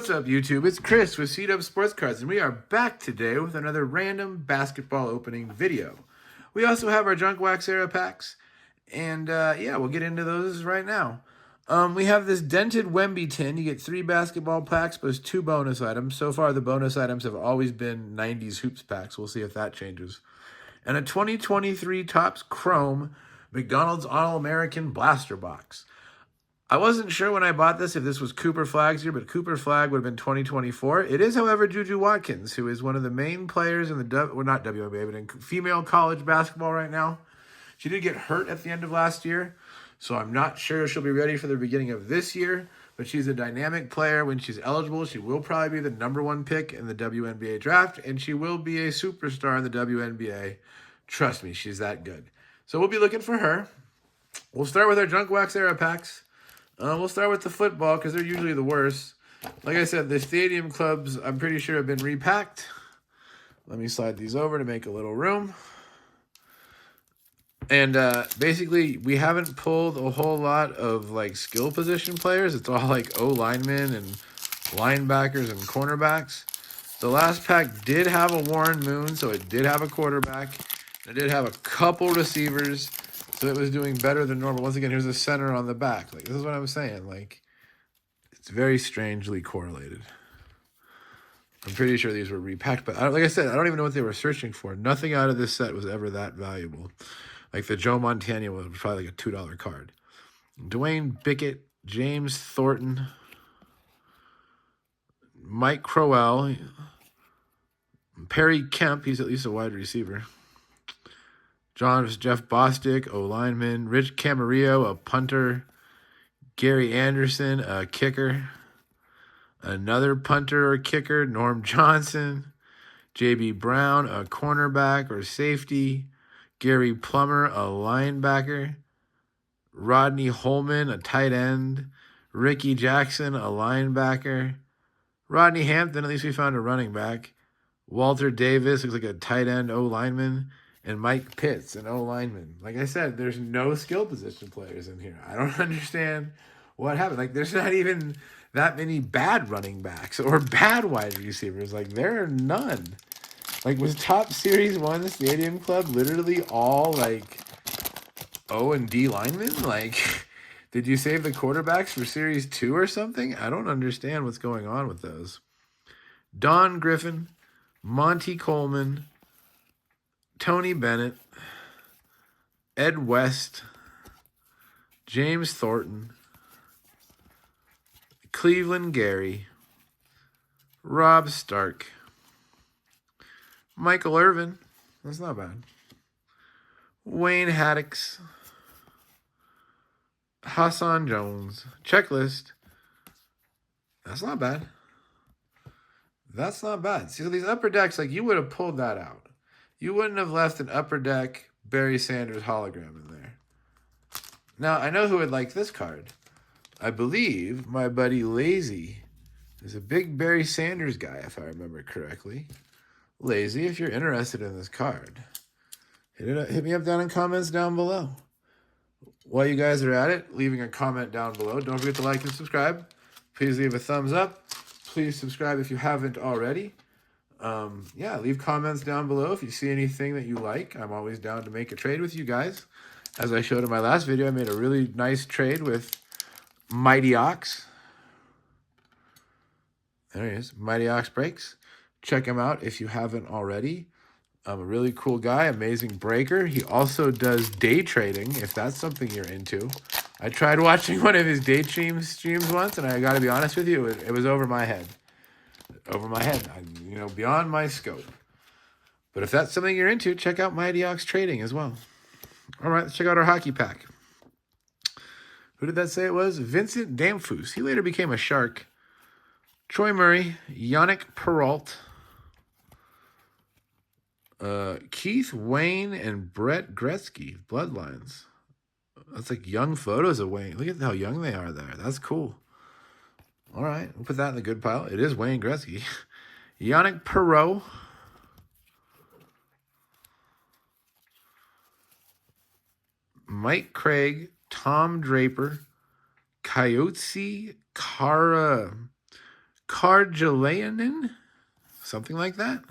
What's up, YouTube? It's Chris with C-Dub Sports Cards, and we are back today with another random basketball opening video. We also have our Junk Wax era packs, and yeah, we'll get into those right now. We have this dented Wemby tin. You get 3 basketball packs plus 2 bonus items. So far, the bonus items have always been 90s hoops packs. We'll see if that changes. And a 2023 Topps Chrome McDonald's All-American Blaster Box. I wasn't sure when I bought this if this was Cooper Flagg's year, but Cooper Flagg would have been 2024. It is, however, Juju Watkins, who is one of the main players in the, well, not WNBA, but in female college basketball right now. She did get hurt at the end of last year, so I'm not sure she'll be ready for the beginning of this year, but she's a dynamic player. When she's eligible, she will probably be the #1 pick in the WNBA draft, and she will be a superstar in the WNBA. Trust me, she's that good. So we'll be looking for her. We'll start with our Junk Wax era packs. We'll start with the football because they're usually the worst. Like I said, the stadium clubs, I'm pretty sure, have been repacked. Let me slide these over to make a little room. And basically, we haven't pulled a whole lot of like skill position players. It's all like O linemen and linebackers and cornerbacks. The last pack did have a Warren Moon, so it did have a quarterback. It did have a couple receivers. So it was doing better than normal. Once again, here's a center on the back. Like, this is what I'm saying. Like, it's very strangely correlated. I'm pretty sure these were repacked. But like I said, I don't even know what they were searching for. Nothing out of this set was ever that valuable. Like the Joe Montana was probably like a $2 card. Dwayne Bickett, James Thornton, Mike Crowell, Perry Kemp. He's at least a wide receiver. Jeff Bostic, O-lineman. Rich Camarillo, a punter. Gary Anderson, a kicker. Another punter or kicker, Norm Johnson. J.B. Brown, a cornerback or safety. Gary Plummer, a linebacker. Rodney Holman, a tight end. Ricky Jackson, a linebacker. Rodney Hampton, at least we found a running back. Walter Davis, looks like a tight end O-lineman. And Mike Pitts, an O-lineman. Like I said, there's no skill position players in here. I don't understand what happened. Like, there's not even that many bad running backs or bad wide receivers. Like, there are none. Like, was Top Series 1 Stadium Club literally all, like, O and D linemen? Like, did you save the quarterbacks for Series 2 or something? I don't understand what's going on with those. Don Griffin, Monty Coleman, Tony Bennett, Ed West, James Thornton, Cleveland Gary, Rob Stark, Michael Irvin, that's not bad, Wayne Haddix, Hassan Jones, checklist, that's not bad. That's not bad. See, these upper decks, like, you would have pulled that out. You wouldn't have left an upper deck Barry Sanders hologram in there. Now, I know who would like this card. I believe my buddy Lazy is a big Barry Sanders guy, if I remember correctly. Lazy, if you're interested in this card, hit me up down in comments down below. While you guys are at it, leaving a comment down below. Don't forget to like and subscribe. Please leave a thumbs up. Please subscribe if you haven't already. Yeah, leave comments down below if you see anything that you like. I'm always down to make a trade with you guys. As I showed in my last video, I made a really nice trade with Mighty Ox. There he is, Mighty Ox Breaks. Check him out if you haven't already. A really cool guy, amazing breaker. He also does day trading, if that's something you're into. I tried watching one of his day streams once, and I got to be honest with you, it was over my head. Beyond my scope. But if that's something you're into, check out Mighty Ox Trading as well. All right, let's check out our hockey pack. Who did that say it was? Vincent Damphus. He later became a Shark. Troy Murray, Yannick Perrault, Keith Wayne, and Brett Gretzky. Bloodlines. That's like young photos of Wayne. Look at how young they are there. That's cool. All right, we'll put that in the good pile. It is Wayne Gretzky. Yannick Perrault. Mike Craig, Tom Draper, Coyote Karjalainen? Something like that.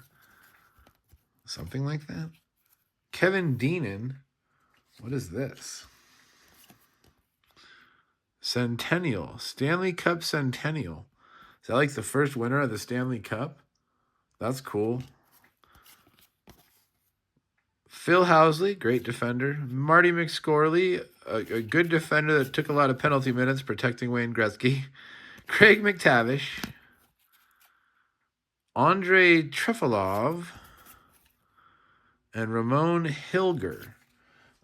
Something like that. Kevin Deenan. What is this? Centennial. Stanley Cup Centennial. Is that like the first winner of the Stanley Cup? That's cool. Phil Housley, great defender. Marty McSorley, a good defender that took a lot of penalty minutes protecting Wayne Gretzky. Craig McTavish. Andrei Trefilov. And Ramon Hilger.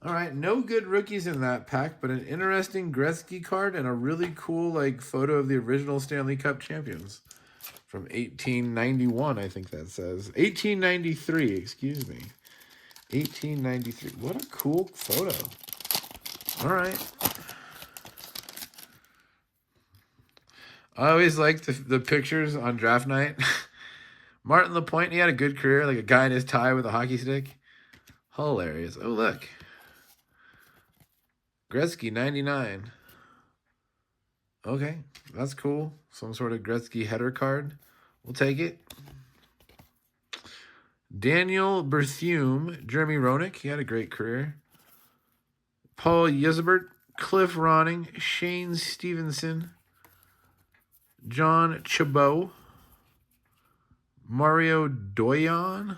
All right, no good rookies in that pack, but an interesting Gretzky card and a really cool like photo of the original Stanley Cup champions from 1891, I think that says. 1893, excuse me. 1893. What a cool photo. All right. I always liked the pictures on draft night. Martin Lapointe, he had a good career, like a guy in his tie with a hockey stick. Hilarious. Oh, look. Gretzky, 99. Okay, that's cool. Some sort of Gretzky header card. We'll take it. Daniel Berthume, Jeremy Roenick. He had a great career. Paul Yzebert, Cliff Ronning, Shane Stevenson, John Chabot, Mario Doyon,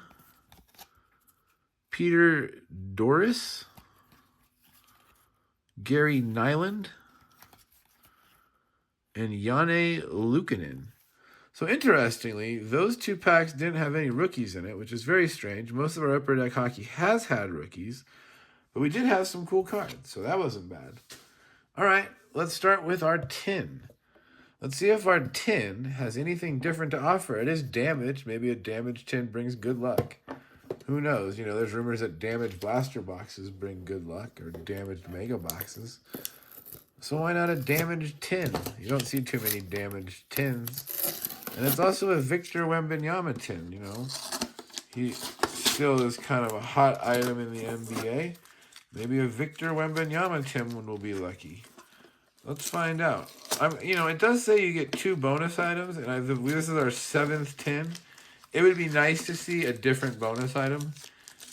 Peter Doris, Gary Nyland, and Janne Luukkonen. So interestingly, those two packs didn't have any rookies in it, which is very strange. Most of our Upper Deck hockey has had rookies, but we did have some cool cards, so that wasn't bad. All right, let's start with our tin. Let's see if our tin has anything different to offer. It is damaged. Maybe a damaged tin brings good luck. Who knows? You know, there's rumors that damaged blaster boxes bring good luck, or damaged mega boxes. So why not a damaged tin? You don't see too many damaged tins. And it's also a Victor Wembanyama tin, you know. He still is kind of a hot item in the NBA. Maybe a Victor Wembanyama tin one will be lucky. Let's find out. It does say you get 2 bonus items, and this is our 7th tin. It would be nice to see a different bonus item.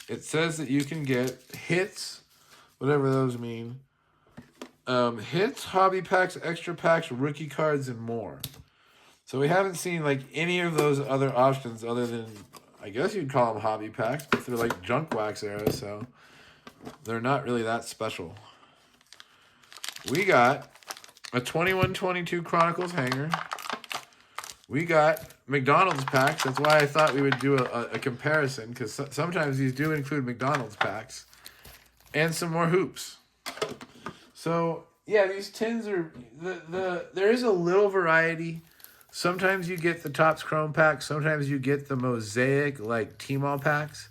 It says that you can get hits, whatever those mean. Hits, hobby packs, extra packs, rookie cards, and more. So we haven't seen like any of those other options other than, I guess you'd call them hobby packs, but they're like junk wax era, so they're not really that special. We got a 21-22 Chronicles hanger. We got McDonald's packs. That's why I thought we would do a comparison, because sometimes these do include McDonald's packs. And some more hoops. So, yeah, these tins are... there is a little variety. Sometimes you get the Topps Chrome packs. Sometimes you get the Mosaic, like, T-Mall packs.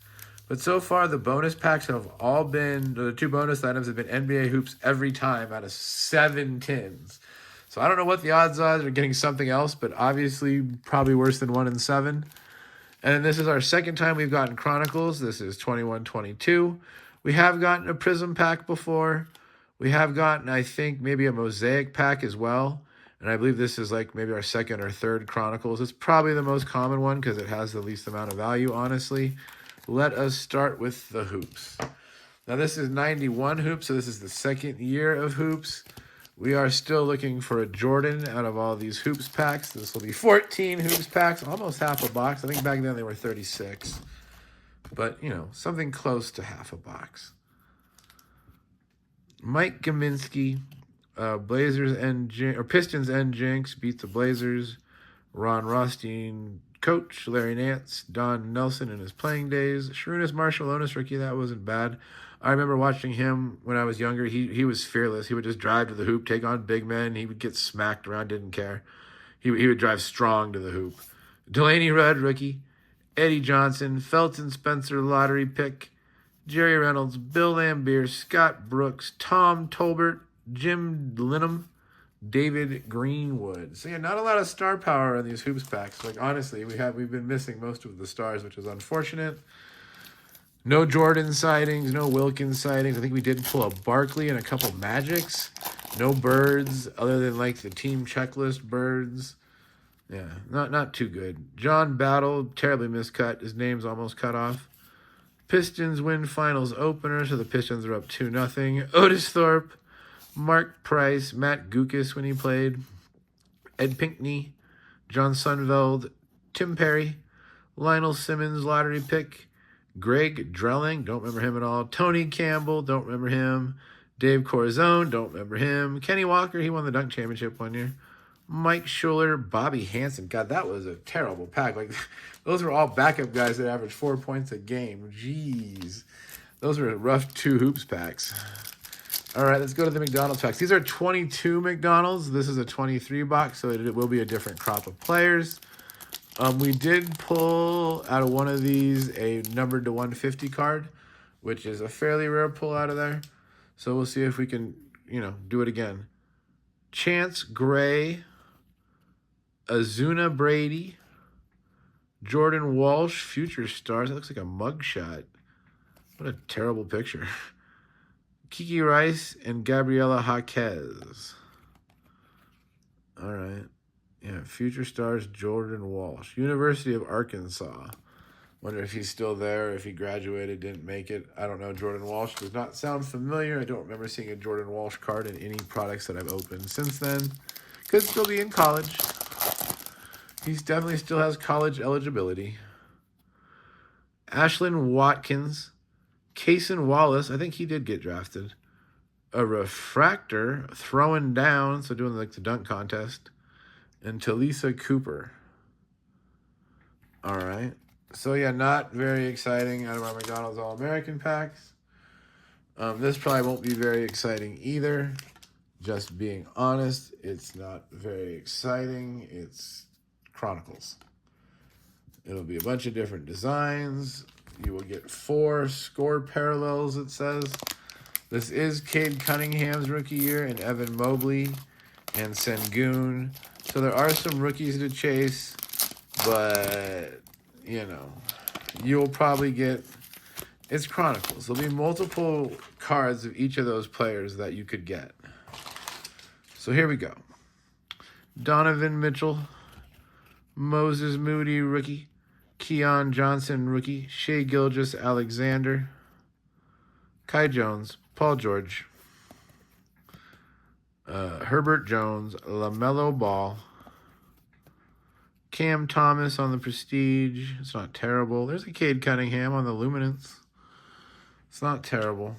But so far, the bonus packs have all been... The 2 bonus items have been NBA hoops every time out of 7 tins. So I don't know what the odds are of getting something else, but obviously probably worse than 1 in 7. And this is our second time we've gotten Chronicles. This is 21-22. We have gotten a Prism pack before. We have gotten, I think, maybe a Mosaic pack as well. And I believe this is like maybe our second or third Chronicles. It's probably the most common one because it has the least amount of value, honestly. Let us start with the hoops. Now this is 91 hoops, so this is the second year of hoops. We are still looking for a Jordan out of all these hoops packs. This will be 14 hoops packs, almost half a box. I think back then they were 36. But, you know, something close to half a box. Mike Gminski, Pistons and Jinx beat the Blazers. Ron Rothstein, coach. Larry Nance, Don Nelson in his playing days. Sharunas Marshallonis, rookie, that wasn't bad. I remember watching him when I was younger. He was fearless. He would just drive to the hoop, take on big men. He would get smacked around, didn't care. He would drive strong to the hoop. Delaney Rudd, rookie. Eddie Johnson, Felton Spencer, lottery pick. Jerry Reynolds, Bill Lambier, Scott Brooks, Tom Tolbert, Jim Linham, David Greenwood. So yeah, not a lot of star power in these hoops packs. Like honestly, we've been missing most of the stars, which is unfortunate. No Jordan sightings, no Wilkins sightings. I think we did pull a Barkley and a couple Magics. No birds, other than like the team checklist birds. Yeah, not too good. John Battle, terribly miscut. His name's almost cut off. Pistons win finals opener, so the Pistons are up 2-0. Otis Thorpe, Mark Price, Matt Gukas when he played, Ed Pinkney, John Sunveld, Tim Perry, Lionel Simmons, lottery pick, Greg Drelling, don't remember him at all, Tony Campbell, don't remember him, Dave Corazon, don't remember him, Kenny Walker, he won the dunk championship one year, Mike Schuler, Bobby Hansen. God, that was a terrible pack. Like, those were all backup guys that averaged 4 points a game. Jeez. Those were rough 2 hoops packs. All right, let's go to the McDonald's packs. These are 22 McDonald's. This is a 23 box, so it will be a different crop of players. We did pull out of one of these a numbered to 150 card, which is a fairly rare pull out of there. So we'll see if we can, do it again. Chance Gray, Azuna Brady, Jordan Walsh, future stars. That looks like a mugshot. What a terrible picture. Kiki Rice and Gabriela Jaquez. All right. Yeah, future stars, Jordan Walsh. University of Arkansas. Wonder if he's still there, if he graduated, didn't make it. I don't know. Jordan Walsh does not sound familiar. I don't remember seeing a Jordan Walsh card in any products that I've opened since then. Could still be in college. He definitely still has college eligibility. Ashlyn Watkins. Cason Wallace. I think he did get drafted. A refractor. Throwing down. So doing like the dunk contest. And Talisa Cooper. All right. So, yeah, not very exciting out of our McDonald's All-American packs. This probably won't be very exciting either. Just being honest, it's not very exciting. It's Chronicles. It'll be a bunch of different designs. You will get 4 score parallels, it says. This is Cade Cunningham's rookie year and Evan Mobley and Sengun. So there are some rookies to chase, but, you'll probably get... It's Chronicles. There'll be multiple cards of each of those players that you could get. So here we go. Donovan Mitchell, Moses Moody, rookie. Keon Johnson, rookie. Shai Gilgeous-Alexander. Kai Jones, Paul George. Herbert Jones, LaMelo Ball. Cam Thomas on the Prestige. It's not terrible. There's a Cade Cunningham on the Luminance. It's not terrible.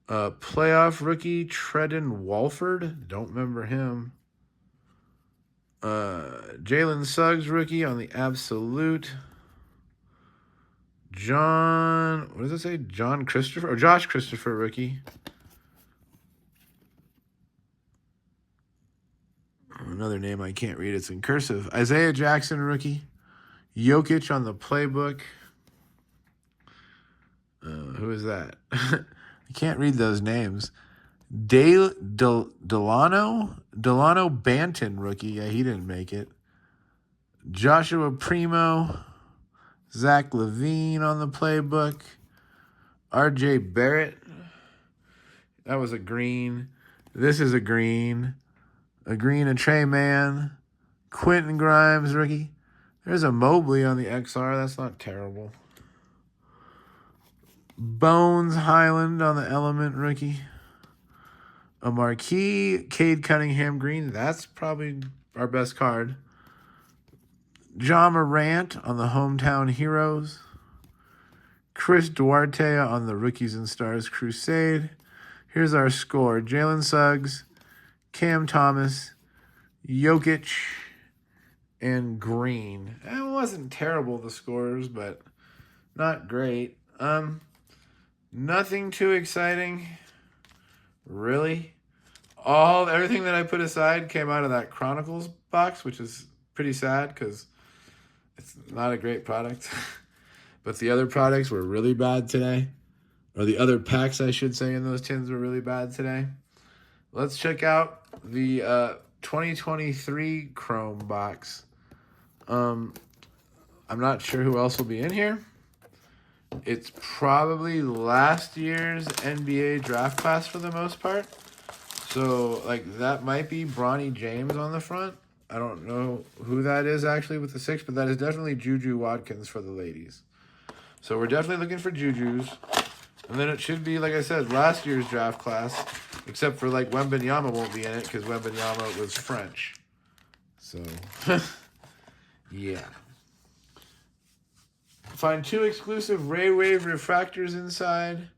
Playoff rookie Treadon Walford. Don't remember him. Jalen Suggs rookie on the Absolute. What does it say? Josh Christopher rookie. Another name I can't read. It's in cursive. Isaiah Jackson rookie. Jokic on the playbook. Who is that? I can't read those names. Delano Banton rookie. Yeah, he didn't make it. Joshua Primo. Zach LaVine on the playbook. RJ Barrett. That was a green. This is a green. A Trey Mann. Quentin Grimes rookie. There's a Mobley on the XR. That's not terrible. Bones Highland on the Element rookie. A marquee Cade Cunningham green. That's probably our best card. Ja Morant on the Hometown Heroes. Chris Duarte on the Rookies and Stars Crusade. Here's our score. Jalen Suggs, Cam Thomas, Jokic, and Green. It wasn't terrible, the scores, but not great. Nothing too exciting, really. Everything that I put aside came out of that Chronicles box, which is pretty sad because it's not a great product. But the other products were really bad today. Or the other packs, I should say, in those tins were really bad today. Let's check out the 2023 Chrome box. I'm not sure who else will be in here. It's probably last year's NBA draft class for the most part. So, like, that might be Bronny James on the front. I don't know who that is actually with the 6, but that is definitely Juju Watkins for the ladies. So we're definitely looking for Jujus. And then it should be, like I said, last year's draft class, except for, like, Wembenyama won't be in it because Wembenyama was French. So, yeah. Find 2 exclusive Ray Wave refractors inside.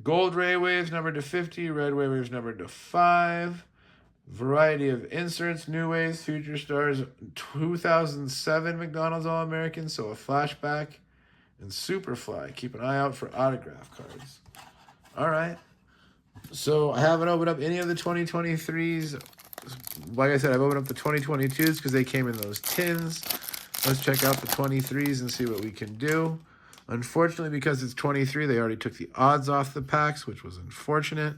Gold Ray Waves numbered to 50, red Ray Waves numbered to 5. Variety of inserts, New Waves, Future Stars, 2007 McDonald's All-American, so a flashback, and Superfly. Keep an eye out for autograph cards. All right. So I haven't opened up any of the 2023s. Like I said, I've opened up the 2022s because they came in those tins. Let's check out the 23s and see what we can do. Unfortunately, because it's 23, they already took the odds off the packs, which was unfortunate.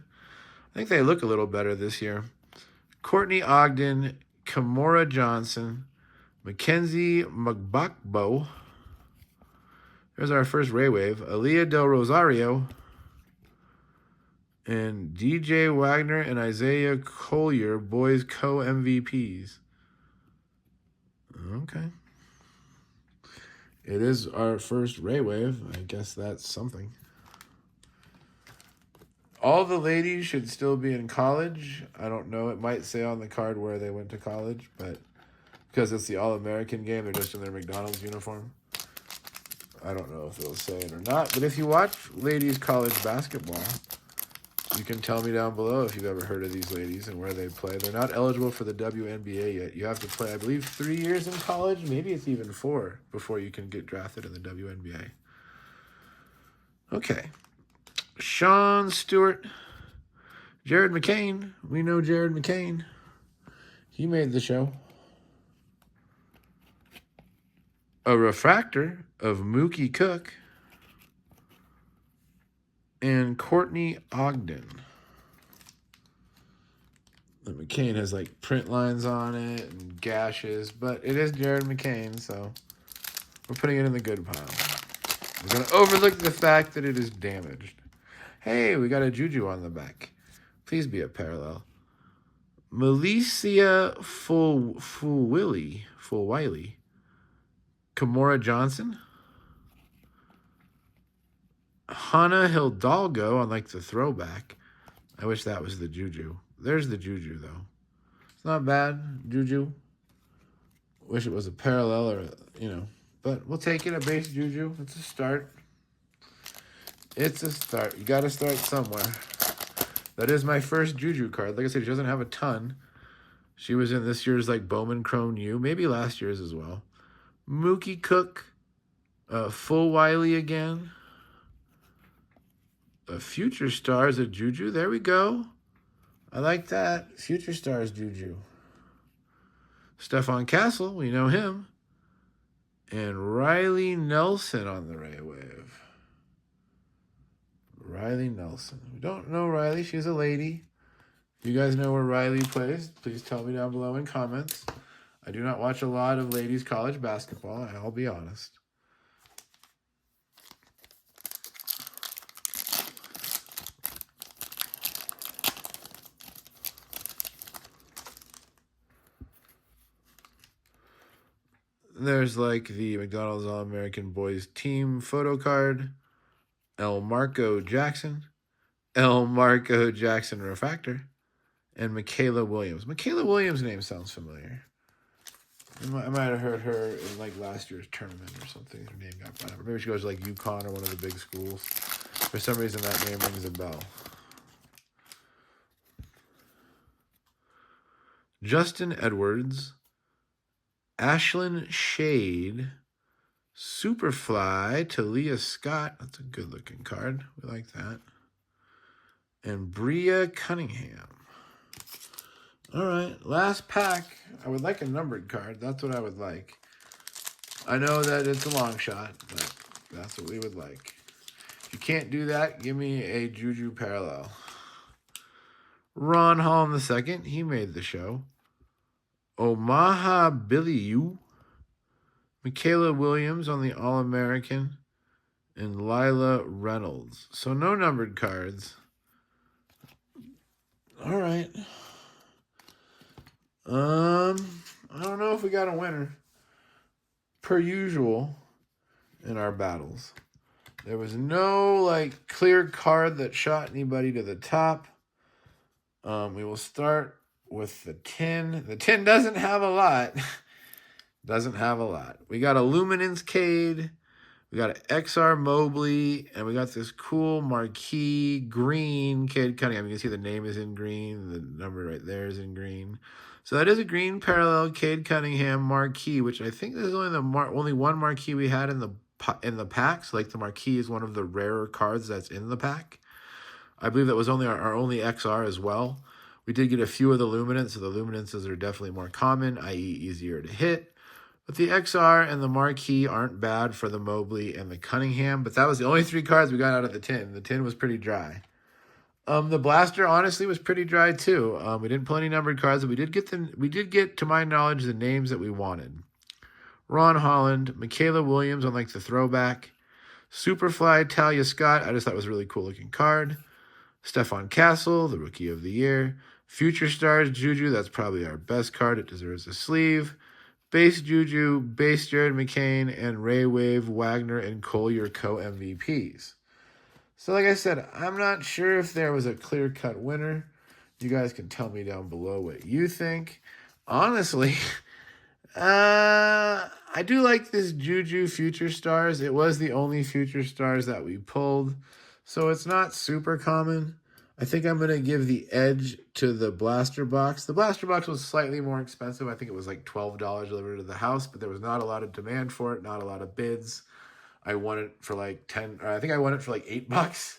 I think they look a little better this year. Courtney Ogden, Kimora Johnson, Mackenzie Mgbakbo. There's our first Ray Wave. Aaliyah Del Rosario. And DJ Wagner and Isaiah Collier, boys co-MVPs. Okay. It is our first Ray Wave. I guess that's something. All the ladies should still be in college. I don't know. It might say on the card where they went to college, but because it's the All-American game, they're just in their McDonald's uniform. I don't know if it'll say it or not. But if you watch ladies college basketball, you can tell me down below if you've ever heard of these ladies and where they play. They're not eligible for the WNBA yet. You have to play, I believe, 3 years in college. Maybe it's even 4 before you can get drafted in the WNBA. Okay. Sean Stewart. Jared McCain. We know Jared McCain. He made the show. A refractor of Mookie Cook. And Courtney Ogden. The McCain has like print lines on it and gashes, but it is Jared McCain, so we're putting it in the good pile. We're going to overlook the fact that it is damaged. Hey, we got a Juju on the back. Please be a parallel. Milicia Fulwiley. Kimora Johnson. Hannah Hidalgo on like the throwback. I wish that was the Juju. There's the Juju, though. It's not bad, Juju. Wish it was a parallel or, but we'll take it, a base Juju. It's a start. It's a start. You got to start somewhere. That is my first Juju card. Like I said, she doesn't have a ton. She was in this year's like Bowman Chrome U, maybe last year's as well. Mookie Cook, Full Wiley again. A Future Stars, a Juju. There we go. I like that. Future Stars Juju. Stephon Castle, we know him. And Riley Nelson on the Ray Wave. Riley Nelson. We don't know Riley. She's a lady. If you guys know where Riley plays, please tell me down below in comments. I do not watch a lot of ladies college basketball, I'll be honest. There's like the McDonald's All-American Boys team photo card. Marco Jackson refractor. And Michaela Williams. Michaela Williams' name sounds familiar. I might have heard her in like last year's tournament or something. Her name got brought up. Maybe she goes to like UConn or one of the big schools. For some reason, that name rings a bell. Justin Edwards. Ashlyn Shade. Superfly. Talia Scott. That's a good-looking card. We like that. And Bria Cunningham. All right, last pack. I would like a numbered card. That's what I would like. I know that it's a long shot, but that's what we would like. If you can't do that, give me a Juju parallel. Ron Hall II, he made the show. Omaha Billy U. Michaela Williams on the All-American. And Lila Reynolds. So no numbered cards. All right. I don't know if we got a winner. Per usual in our battles, there was no like clear card that shot anybody to the top. We will start with the tin. The tin doesn't have a lot. Doesn't have a lot. We got a Luminance Cade. We got an XR Mobley, and we got this cool marquee green Cade Cunningham. You can see the name is in green. The number right there is in green. So that is a green parallel Cade Cunningham marquee, which I think is only only one marquee we had in the packs. Like the marquee is one of the rarer cards that's in the pack. I believe that was only our only XR as well. We did get a few of the Luminance, so the Luminances are definitely more common, i.e. easier to hit. But the XR and the Marquee aren't bad for the Mobley and the Cunningham, but that was the only 3 cards we got out of the tin. The tin was pretty dry. The Blaster honestly was pretty dry too. We didn't pull any numbered cards, but we did get, to my knowledge, the names that we wanted. Ron Holland, Michaela Williams on like the throwback, Superfly Talia Scott, I just thought was a really cool looking card. Stephon Castle, the Rookie of the Year. Future Stars Juju, that's probably our best card. It deserves a sleeve. Base Juju, Base Jared McCain, and Ray Wave, Wagner, and Collier co-MVPs. So like I said, I'm not sure if there was a clear-cut winner. You guys can tell me down below what you think. Honestly, I do like this Juju Future Stars. It was the only Future Stars that we pulled, so it's not super common. I think I'm going to give the edge to the Blaster Box. The Blaster Box was slightly more expensive. I think it was like $12 delivered to the house, but there was not a lot of demand for it, not a lot of bids. I won it for like 10, or I think I won it for like $8.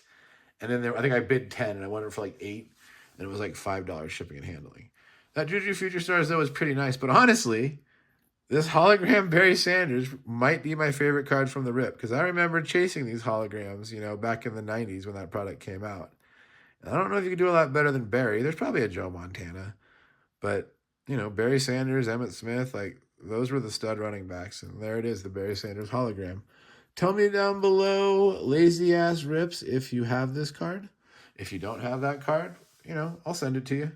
And then I think I bid 10 and I won it for like 8, and it was like $5 shipping and handling. That Juju Future Stars, though, was pretty nice, but honestly, this hologram Barry Sanders might be my favorite card from the rip, because I remember chasing these holograms, back in the 90s when that product came out. And I don't know if you could do a lot better than Barry. There's probably a Joe Montana, but, Barry Sanders, Emmitt Smith, like, those were the stud running backs, and there it is, the Barry Sanders hologram. Tell me down below, lazy ass rips, if you have this card. If you don't have that card, I'll send it to you.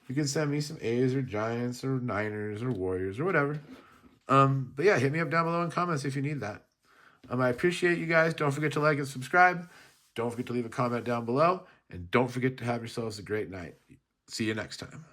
You can send me some A's or Giants or Niners or Warriors or whatever. But yeah, hit me up down below in comments if you need that. I appreciate you guys. Don't forget to like and subscribe. Don't forget to leave a comment down below. And don't forget to have yourselves a great night. See you next time.